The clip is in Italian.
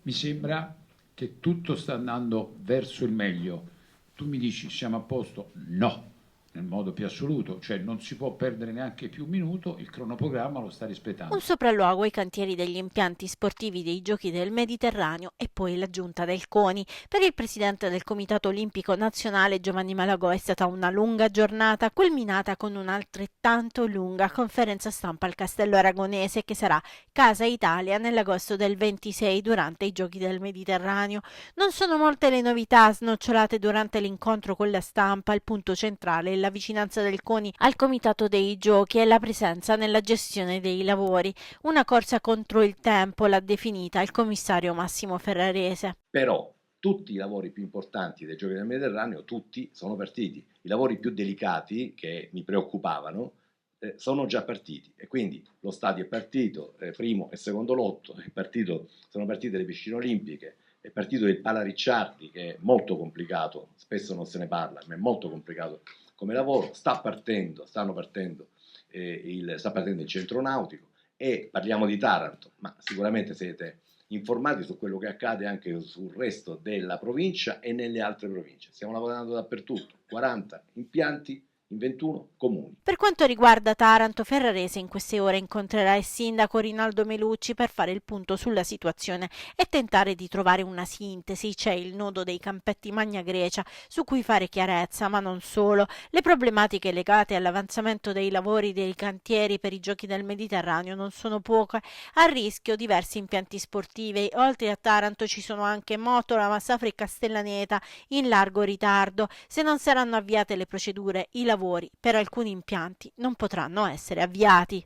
Mi sembra che tutto sta andando verso il meglio. Tu mi dici siamo a posto? No, nel modo più assoluto, cioè non si può perdere neanche più un minuto, il cronoprogramma lo sta Un rispettando. sopralluogo ai cantieri degli impianti sportivi dei Giochi del Mediterraneo e poi la giunta del CONI. Per il presidente del Comitato Olimpico Nazionale Giovanni Malagò è stata una lunga giornata, culminata con un'altrettanto lunga conferenza stampa al Castello Aragonese che sarà Casa Italia nell'agosto del 26 durante i Giochi del Mediterraneo. Non sono molte le novità snocciolate durante l'incontro con la stampa, il punto centrale è la vicinanza del CONI al Comitato dei Giochi e la presenza nella gestione dei lavori. Una corsa contro il tempo l'ha definita il commissario Massimo Ferrarese. Però tutti i lavori più importanti dei Giochi del Mediterraneo, tutti sono partiti. I lavori più delicati che mi preoccupavano sono già partiti e quindi lo stadio è partito, primo e secondo lotto, sono partite le piscine olimpiche, è partito il Pala Ricciardi che è molto complicato, spesso non se ne parla, ma è molto complicato come lavoro, sta partendo il centro nautico e parliamo di Taranto, ma sicuramente siete informati su quello che accade anche sul resto della provincia e nelle altre province. Stiamo lavorando dappertutto, 40 impianti in 21 comuni. Per quanto riguarda Taranto, Ferrarese in queste ore incontrerà il sindaco Rinaldo Melucci per fare il punto sulla situazione e tentare di trovare una sintesi. C'è il nodo dei campetti Magna Grecia su cui fare chiarezza, ma non solo. Le problematiche legate all'avanzamento dei lavori dei cantieri per i Giochi del Mediterraneo non sono poche. A rischio diversi impianti sportivi. Oltre a Taranto ci sono anche Motola, Massafra e Castellaneta in largo ritardo. Se non saranno avviate le procedure, i lavori per alcuni impianti non potranno essere avviati.